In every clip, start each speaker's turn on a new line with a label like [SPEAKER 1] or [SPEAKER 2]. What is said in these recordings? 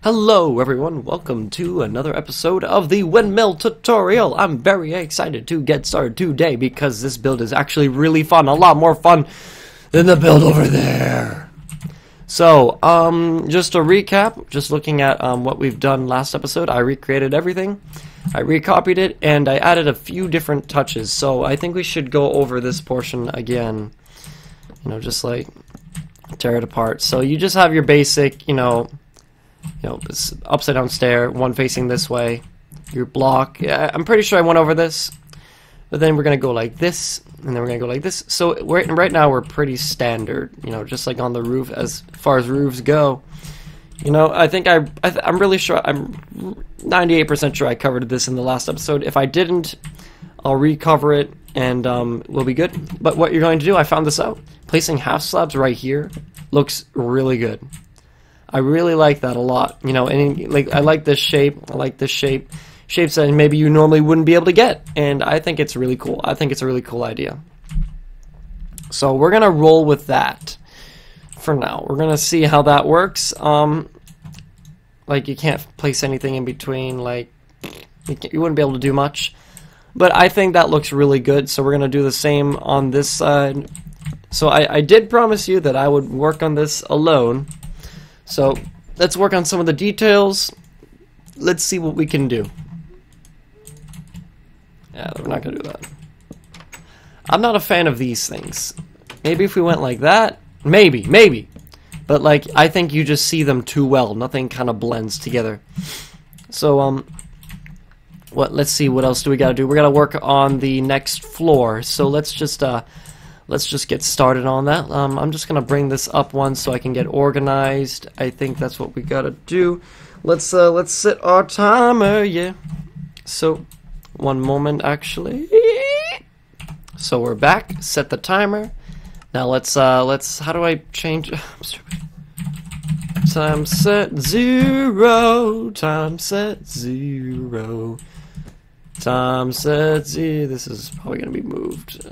[SPEAKER 1] Hello everyone, welcome to another episode of the Windmill Tutorial. I'm very excited to get started today because this build is actually really fun, a lot more fun than the build over there. So, just a recap, just looking at what we've done last episode, I recreated everything, I recopied it, and I added a few different touches. So I think we should go over this portion again, just like tear it apart. So you just have your basic, this upside down stair, one facing this way, your block. Yeah, I'm pretty sure I went over this, but then we're gonna go like this, and then we're gonna go like this. So right now we're pretty standard, just like on the roof as far as roofs go. I think I'm really sure, I'm 98% sure I covered this in the last episode. If I didn't, I'll recover it and we'll be good. But what you're going to do, I found this out. Placing half slabs right here looks really good. I really like that a lot, and I like this shape. I like this shape, shapes that maybe you normally wouldn't be able to get, and I think it's really cool. I think it's a really cool idea. So we're gonna roll with that for now. We're gonna see how that works. Like you can't place anything in between. Like you wouldn't be able to do much, but I think that looks really good. So we're gonna do the same on this side. So I did promise you that I would work on this alone. So let's work on some of the details. Let's see what we can do. Yeah, we're not gonna do that. I'm not a fan of these things. Maybe if we went like that, maybe. But like, I think you just see them too well. Nothing kind of blends together. So let's see, what else do we gotta do? We're gonna work on the next floor. So let's just get started on that. I'm just gonna bring this up one so I can get organized. I think that's what we gotta do. Let's set our timer. Yeah. So, one moment actually. So we're back. Set the timer. Now let's. How do I change? I'm stupid. Time set 0. Time set 0. Time set 0. This is probably gonna be moved.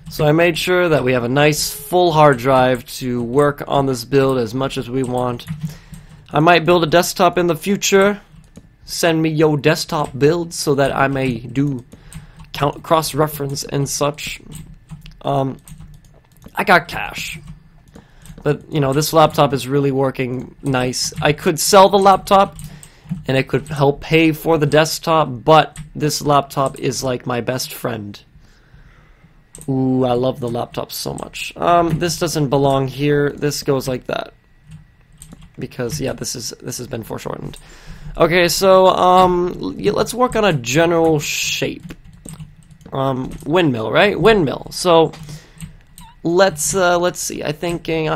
[SPEAKER 1] So I made sure that we have a nice full hard drive to work on this build as much as we want. I might build a desktop in the future. Send me your desktop builds so that I may do cross-reference and such. I got cash. But, this laptop is really working nice. I could sell the laptop and it could help pay for the desktop, but this laptop is like my best friend. Ooh, I love the laptop so much. This doesn't belong here. This goes like that. Because, yeah, this has been foreshortened. Okay, so, yeah, let's work on a general shape. Windmill, right? Windmill. So, let's see. I thinking,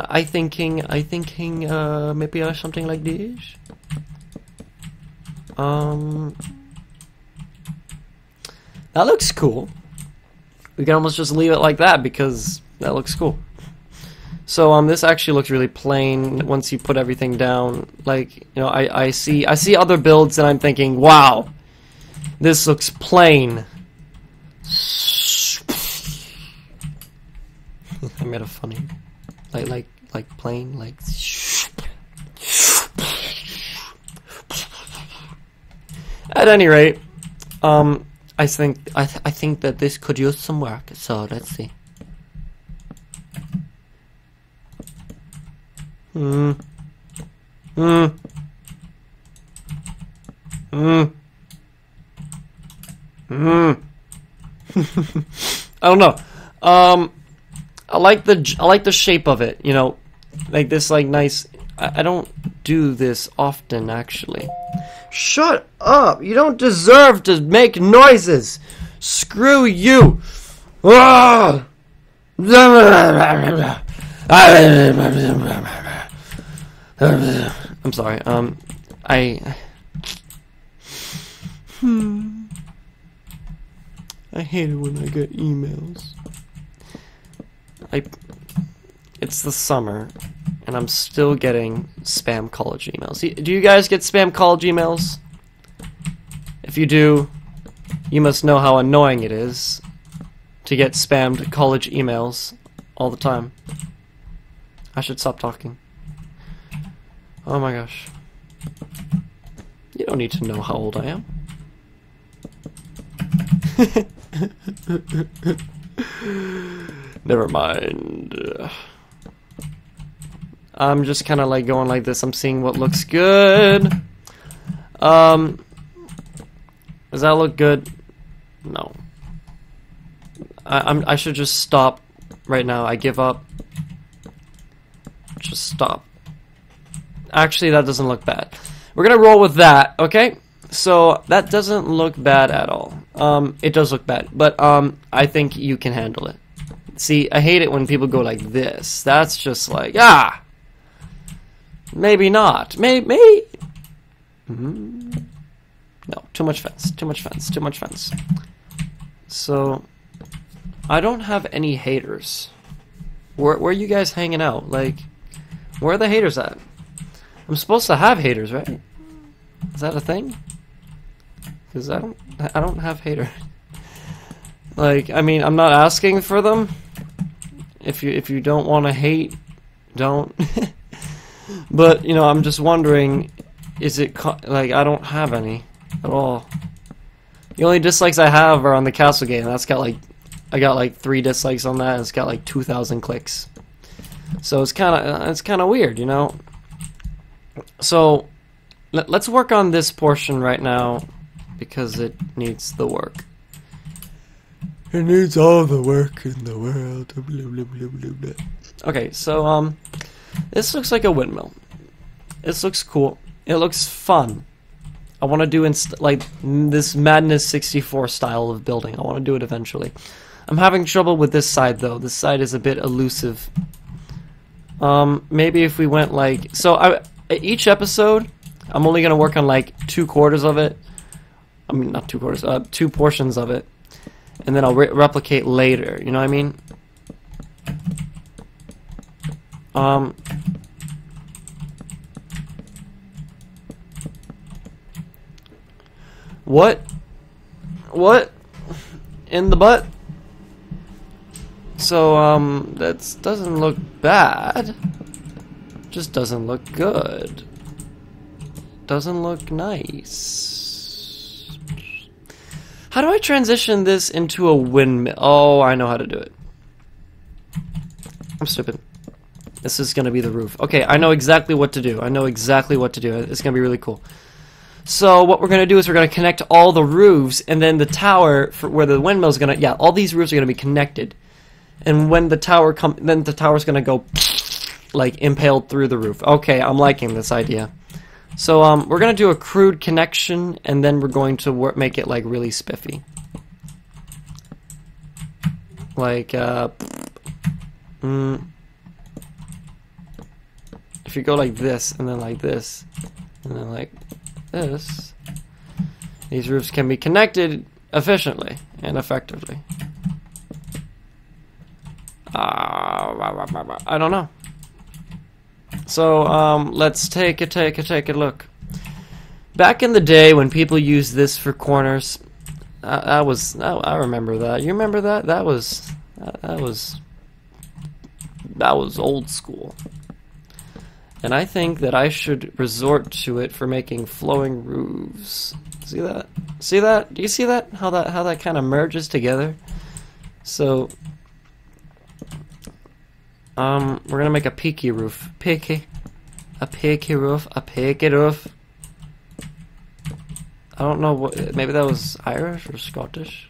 [SPEAKER 1] maybe something like this. That looks cool. We can almost just leave it like that because that looks cool. So this actually looks really plain once you put everything down. Like, I see other builds and I'm thinking, wow, this looks plain. I made a funny, like plain, like. At any rate, I think that this could use some work, so let's see. I don't know. I like the shape of it, like this, like nice. I don't do this often, actually. Shut up! You don't deserve to make noises! Screw you! I'm sorry, I hate it when I get emails. It's the summer, and I'm still getting spam college emails. Do you guys get spam college emails? If you do, you must know how annoying it is to get spammed college emails all the time. I should stop talking. Oh my gosh. You don't need to know how old I am. Never mind. I'm just kind of like going like this. I'm seeing what looks good. Does that look good? No. I should just stop right now. I give up. Just stop. Actually, that doesn't look bad. We're gonna roll with that, okay? So that doesn't look bad at all. It does look bad, but I think you can handle it. See, I hate it when people go like this. That's just like, ah! Maybe not. Maybe. No, too much fence. Too much fence. Too much fence. So, I don't have any haters. Where are you guys hanging out? Like, where are the haters at? I'm supposed to have haters, right? Is that a thing? Because I don't have haters. Like, I mean, I'm not asking for them. If you don't want to hate, don't. But, you know, I'm just wondering, is it like I don't have any at all. The only dislikes I have are on the castle game. That's got like, I got like 3 dislikes on that, and it's got like 2,000 clicks. So it's kind of weird, you know. So let's work on this portion right now because it needs the work. It needs all the work in the world. Blah, blah, blah, blah, blah. Okay, so this looks like a windmill. This looks cool. It looks fun. I want to do like this Madness 64 style of building. I want to do it eventually. I'm having trouble with this side though. This side is a bit elusive. Maybe if we went like each episode, I'm only gonna work on like 2/4 of it. I mean, not 2/4. 2 portions of it, and then I'll replicate later. You know what I mean? What in the butt? So that doesn't look bad. Just doesn't look good. Doesn't look nice. How do I transition this into a windmill? Oh, I know how to do it. I'm stupid. This is gonna be the roof. Okay, I know exactly what to do. I know exactly what to do. It's gonna be really cool. So what we're gonna do is we're gonna connect all the roofs, and then the tower for where the windmill is gonna. Yeah, all these roofs are gonna be connected. And when the tower then the tower's gonna go like impaled through the roof. Okay, I'm liking this idea. So we're gonna do a crude connection, and then we're going to make it like really spiffy. Like if you go like this, and then like this, and then like this, these roofs can be connected efficiently and effectively. I don't know. So let's take a look. Back in the day when people used this for corners, I remember that. You remember that? That was old school. And I think that I should resort to it for making flowing roofs. See that? See that? Do you see that? How that kind of merges together? So we're gonna make a peaky roof. A peaky roof. I don't know what. Maybe that was Irish or Scottish.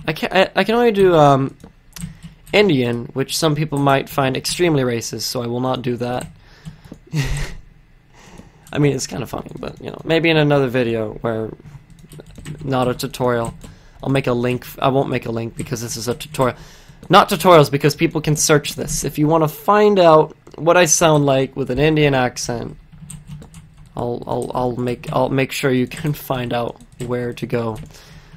[SPEAKER 1] I can only do Indian, which some people might find extremely racist. So I will not do that. I mean, it's kind of funny, but you know, maybe in another video where not a tutorial, I'll make a link. I won't make a link because this is a tutorial. Not tutorials, because people can search this. If you want to find out what I sound like with an Indian accent, I'll make sure you can find out where to go.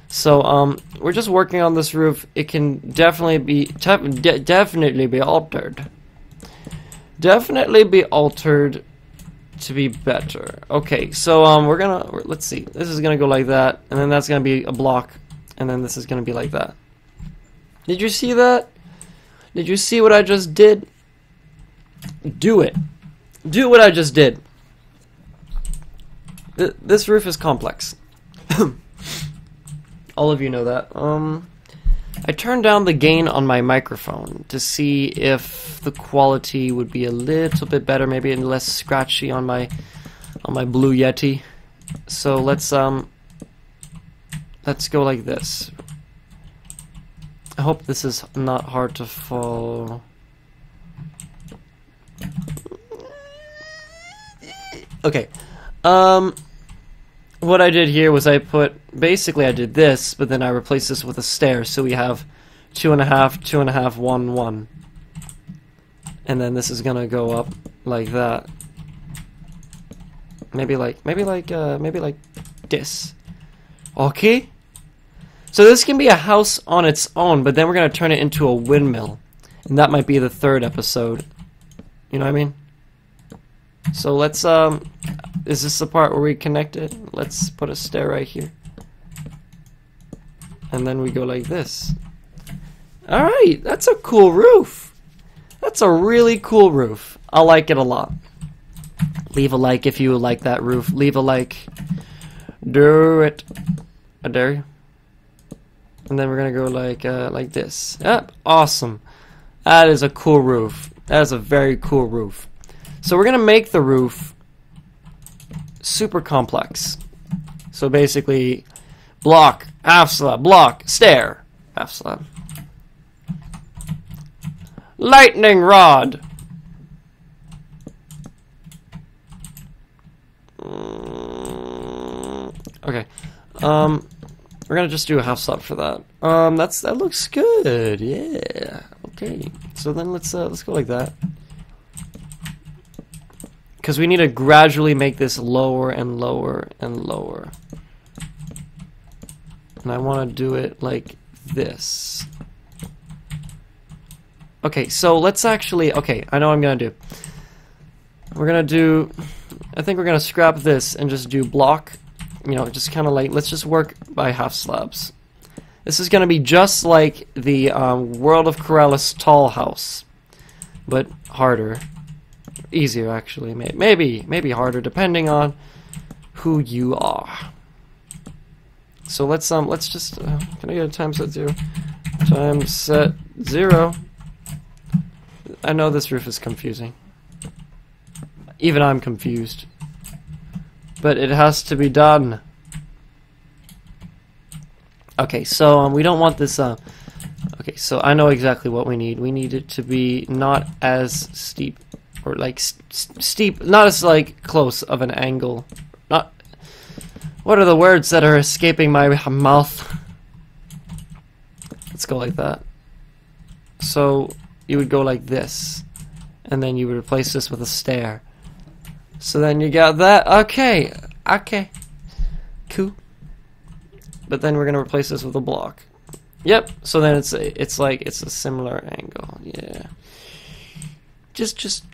[SPEAKER 1] So we're just working on this roof. It can definitely be altered. Definitely be altered to be better. Okay, so let's see. This is gonna go like that, and then that's gonna be a block, and then this is gonna be like that. Did you see that? Did you see what I just did? Do it. Do what I just did. This roof is complex. All of you know that. I turned down the gain on my microphone to see if the quality would be a little bit better, maybe less scratchy on my Blue Yeti. So let's go like this. I hope this is not hard to follow. Okay. What I did here was I did this, but then I replaced this with a stair, so we have 2.5, 2.5, 1, 1. And then this is gonna go up like that. Maybe like this. Okay? So this can be a house on its own, but then we're gonna turn it into a windmill. And that might be the 3rd episode. You know what I mean? So let's, is this the part where we connect it? Let's put a stair right here. And then we go like this. Alright, that's a cool roof. That's a really cool roof. I like it a lot. Leave a like if you like that roof. Leave a like. Do it. I dare you. And then we're gonna go like this. Yep, awesome. That is a cool roof. That is a very cool roof. So we're gonna make the roof super complex. So basically, block, half slab, block, stair, half slab. Lightning rod. Okay. We're gonna just do a half slab for that. That looks good. Yeah. Okay. So then let's go like that. Because we need to gradually make this lower and lower and lower. And I want to do it like this. Okay, so let's actually... Okay, I know what I'm going to do. We're going to do... I think we're going to scrap this and just do block. You know, just kind of like... Let's just work by half slabs. This is going to be just like the World of Corellis tall house. But harder. Easier, actually. Maybe harder, depending on who you are. So let's just... can I get a time set 0? Time set 0. I know this roof is confusing. Even I'm confused. But it has to be done. Okay, so we don't want this... okay, so I know exactly what we need. We need it to be not as steep. Or like steep, not as like close of an angle. Not... What are the words that are escaping my mouth? Let's go like that. So you would go like this, and then you would replace this with a stair. So then you got that. Okay, okay, cool. But then we're gonna replace this with a block. Yep. So then it's a similar angle. Yeah. Just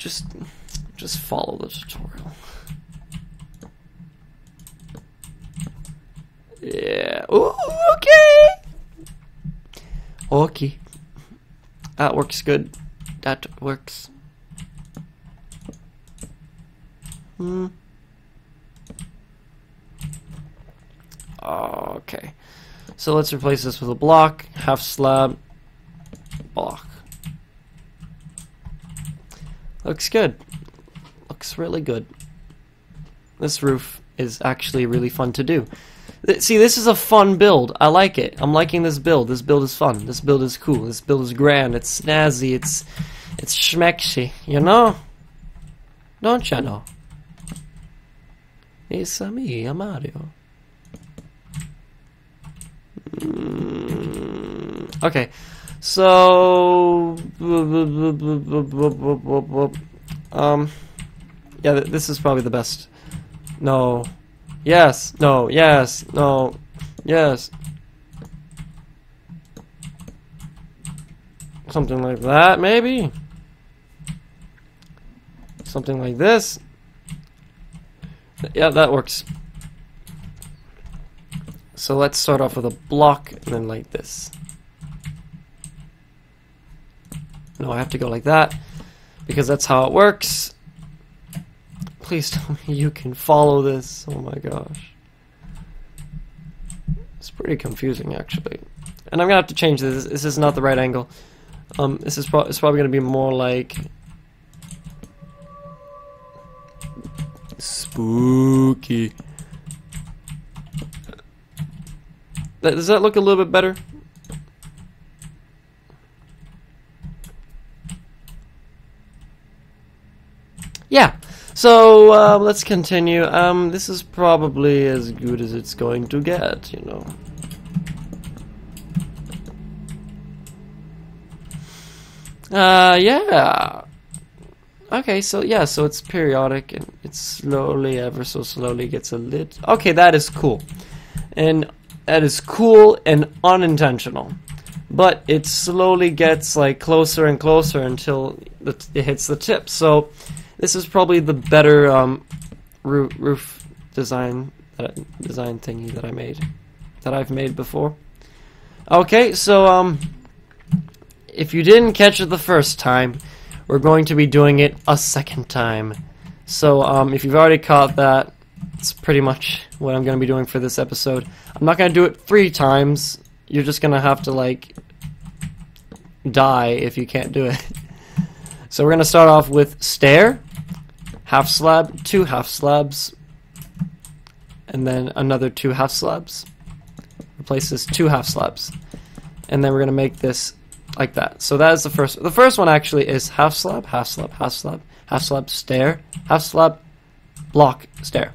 [SPEAKER 1] follow the tutorial. Yeah. Ooh, okay. Okay. That works good. That works. Okay. So let's replace this with a block, half slab, block. Looks good. Looks really good. This roof is actually really fun to do. See, this is a fun build. I like it. I'm liking this build. This build is fun. This build is cool. This build is grand. It's snazzy. It's schmexy. You know? Don't you know? It's me, I'm Mario. Okay. So, yeah, this is probably the best. No. Yes. No. Yes. No. Yes. Something like that, maybe? Something like this? Yeah, that works. So let's start off with a block, and then like this. No, I have to go like that, because that's how it works. Please tell me you can follow this. Oh my gosh. It's pretty confusing, actually. And I'm gonna have to change this. This is not the right angle. This is it's probably gonna be more like spooky. Does that look a little bit better? Yeah. So let's continue. This is probably as good as it's going to get, you know. Yeah. Okay, so yeah, so it's periodic and it slowly, ever so slowly gets a lit. Okay, that is cool. And that is cool and unintentional. But it slowly gets like closer and closer until it hits the tip. So this is probably the better roof design thingy that I've made before. Okay, so if you didn't catch it the first time, we're going to be doing it a second time. So if you've already caught that, it's pretty much what I'm going to be doing for this episode. I'm not going to do it 3 times. You're just going to have to like die if you can't do it. So we're going to start off with stair, half slab, 2 half slabs, and then another 2 half slabs. Replace this 2 half slabs. And then we're going to make this like that. So that is the first. The first one actually is half slab, half slab, half slab, half slab, stair, half slab, block, stair.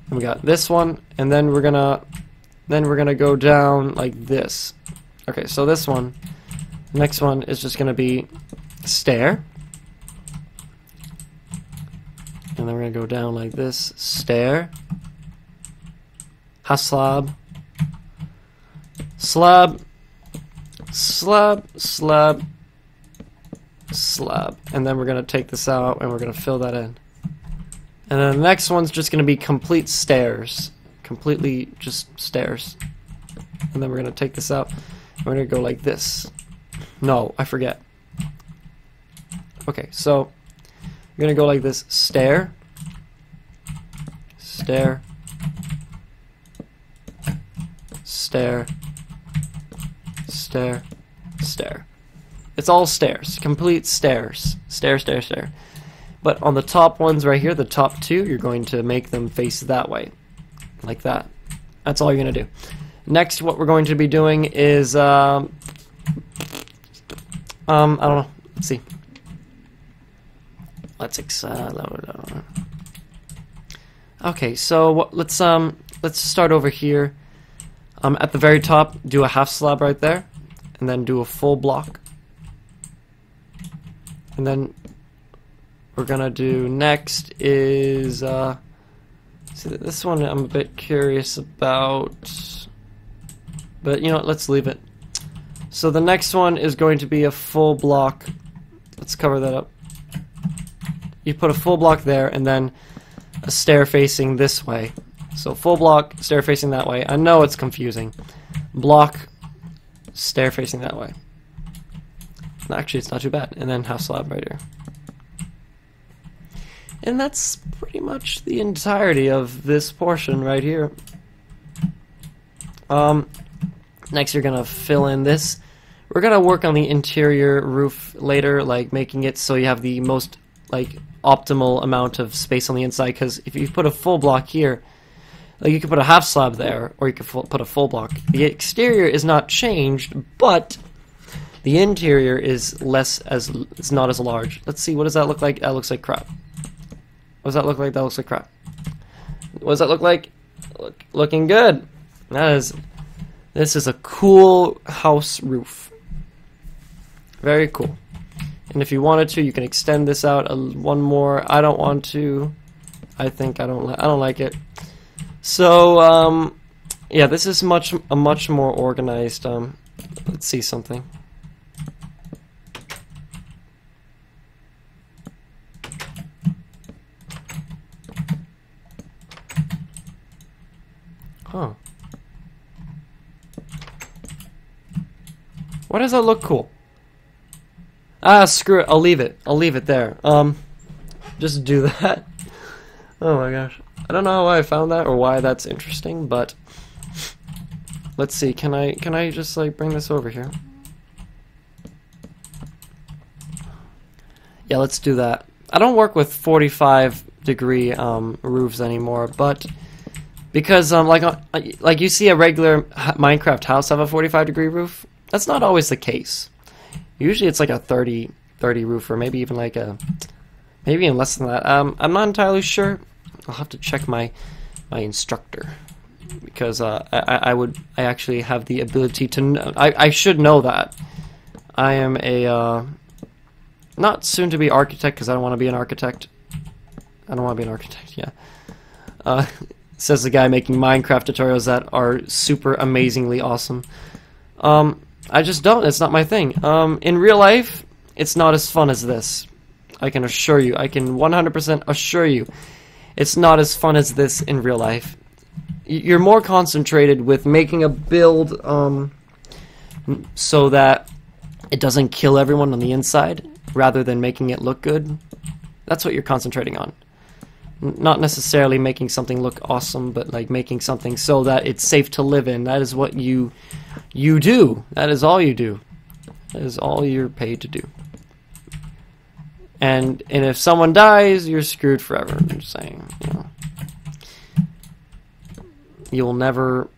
[SPEAKER 1] And we got this one, and then we're gonna go down like this. Okay, so this one, next one is just gonna be stair, and then we're gonna go down like this, stair, half slab, slab, slab, slab, slab, and then we're gonna take this out and we're gonna fill that in. And then the next one's just gonna be complete stairs, completely just stairs. And then we're gonna take this out and we're gonna go like this. No, I forget. Okay, so we're gonna go like this, stair, stair, stair, stair, stair. It's all stairs, complete stairs. Stair, stair, stair. But on the top ones right here, the top 2, you're going to make them face that way. Like that. That's all you're going to do. Next, what we're going to be doing is, I don't know. Let's see. Let's okay, so let's start over here. At the very top, do a half slab right there, and then do a full block. And then we're gonna do next is see, this one I'm a bit curious about, but you know what, let's leave it. So the next one is going to be a full block. Let's cover that up. You put a full block there and then a stair facing this way. So full block, stair facing that way. I know it's confusing. Block, stair facing that way. Actually, it's not too bad. And then half slab right here. And that's pretty much the entirety of this portion right here. Next, you're gonna fill in this. We're gonna work on the interior roof later, like making it so you have the most like optimal amount of space on the inside. Because if you put a full block here, like you could put a half slab there, or you could put a full block. The exterior is not changed, but the interior is it's not as large. Let's see, what does that look like? That looks like crap. What does that look like? That looks like crap. What does that look like? Looking good. This is a cool house roof. Very cool. And if you wanted to, you can extend this out one more. I don't want to. I don't like it. So yeah, this is a much more organized. Let's see something. Huh. Why does that look cool? Ah, screw it. I'll leave it. I'll leave it there. Just do that. Oh my gosh. I don't know how I found that or why that's interesting, but let's see. Can I just like bring this over here? Yeah, let's do that. I don't work with 45-degree roofs anymore, but because like you see a regular Minecraft house have a 45-degree roof, that's not always the case. Usually it's like a 30 roof, or maybe even like maybe even less than that. I'm not entirely sure. I'll have to check my instructor, because I actually have the ability to know. I should know that. I am a not soon to be architect, because I don't want to be an architect. I don't want to be an architect. Yeah. Says the guy making Minecraft tutorials that are super amazingly awesome. I just don't. It's not my thing. In real life, it's not as fun as this. I can assure you. I can 100% assure you. It's not as fun as this in real life. You're more concentrated with making a build so that it doesn't kill everyone on the inside, rather than making it look good. That's what you're concentrating on. Not necessarily making something look awesome, but like making something so that it's safe to live in. That is what you do. That is all you do. That is all you're paid to do. And if someone dies, you're screwed forever. I'm just saying, you know. You'll never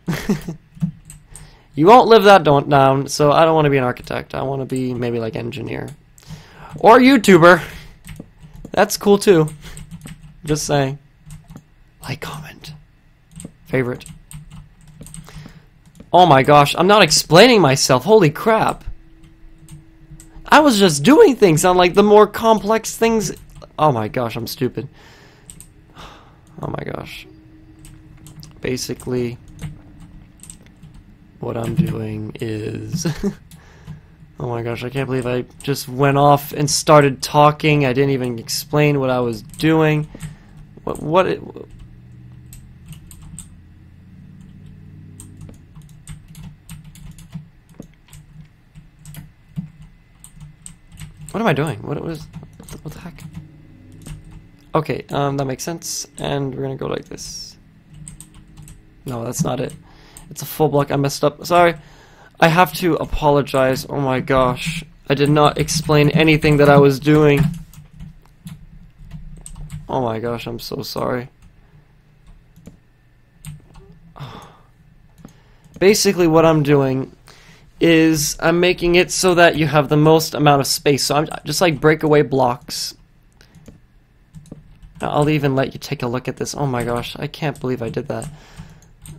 [SPEAKER 1] you won't live that down, so I don't want to be an architect. I want to be maybe like engineer. Or YouTuber. That's cool too. Just saying. Like, comment. Favorite. Oh my gosh, I'm not explaining myself. Holy crap. I was just doing things on like the more complex things. Oh my gosh, I'm stupid. Oh my gosh. Basically, what I'm doing is... Oh my gosh, I can't believe I just went off and started talking. I didn't even explain what I was doing. What am I doing? What the heck? Okay, that makes sense. And we're gonna go like this. No, that's not it. It's a full block. I messed up. Sorry. I have to apologize. Oh my gosh. I did not explain anything that I was doing. Oh my gosh, I'm so sorry. Basically what I'm doing is I'm making it so that you have the most amount of space. So I'm just like breakaway blocks. I'll even let you take a look at this. Oh my gosh, I can't believe I did that.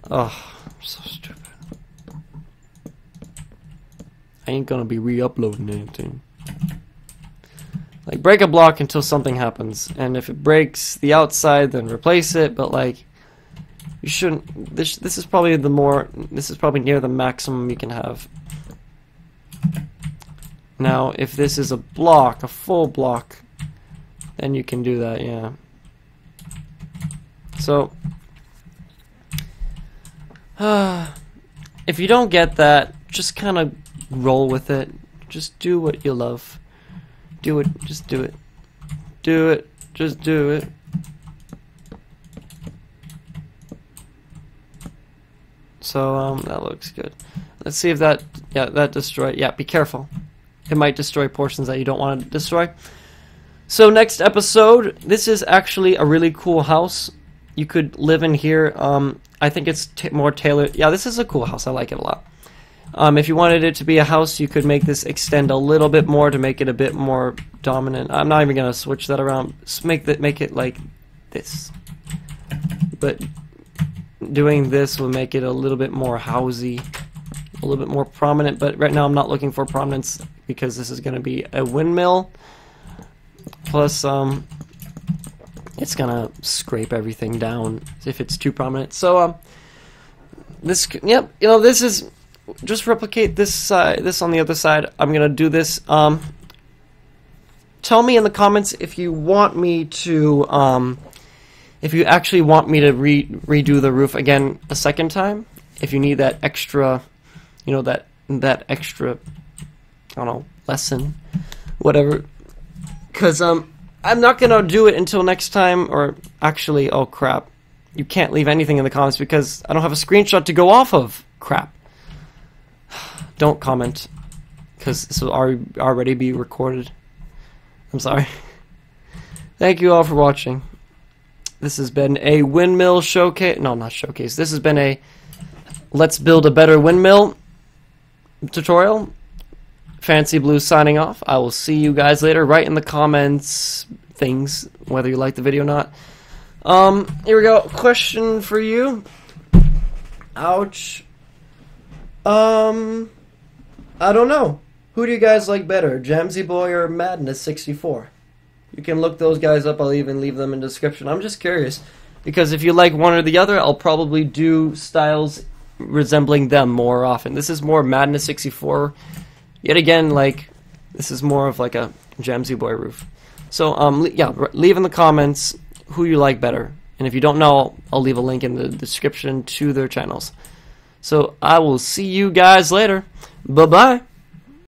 [SPEAKER 1] Oh, I'm so stupid. I ain't gonna be re-uploading anything. Like, break a block until something happens, and if it breaks the outside, then replace it. But like, you shouldn't. This is probably this is probably near the maximum you can have. Now, if this is a block, a full block, then you can do that. Yeah. So, if you don't get that, just kind of roll with it. Just do what you love. Do it. Just do it. Do it. Just do it. So, that looks good. Let's see if that, yeah, that destroyed. Yeah, be careful. It might destroy portions that you don't want to destroy. So, next episode, this is actually a really cool house. You could live in here. I think it's more tailored. Yeah, this is a cool house. I like it a lot. If you wanted it to be a house, you could make this extend a little bit more to make it a bit more dominant. I'm not even going to switch that around. Just make it like this. But doing this will make it a little bit more housey, a little bit more prominent. But right now I'm not looking for prominence because this is going to be a windmill. Plus, it's going to scrape everything down if it's too prominent. So, this, yep, you know, this is... Just replicate this side, this on the other side. I'm gonna do this. Tell me in the comments if you want me to, if you actually want me to redo the roof again a second time. If you need that extra, you know, that extra, I don't know, lesson, whatever. Cause I'm not gonna do it until next time, or actually, oh crap. You can't leave anything in the comments because I don't have a screenshot to go off of. Crap. Don't comment, because this will already be recorded. I'm sorry. Thank you all for watching. This has been a windmill showcase. No, not showcase. This has been a Let's Build a Better Windmill tutorial. Fancy Blue signing off. I will see you guys later. Write in the comments things, whether you like the video or not. Here we go. Question for you. Ouch. I don't know. Who do you guys like better, Jamsy Boy or Madness64? You can look those guys up. I'll even leave them in the description. I'm just curious, because if you like one or the other, I'll probably do styles resembling them more often. This is more Madness64. Yet again, like, this is more of like a Jamsy Boy roof. So, yeah, leave in the comments who you like better. And if you don't know, I'll leave a link in the description to their channels. So, I will see you guys later. Bye-bye.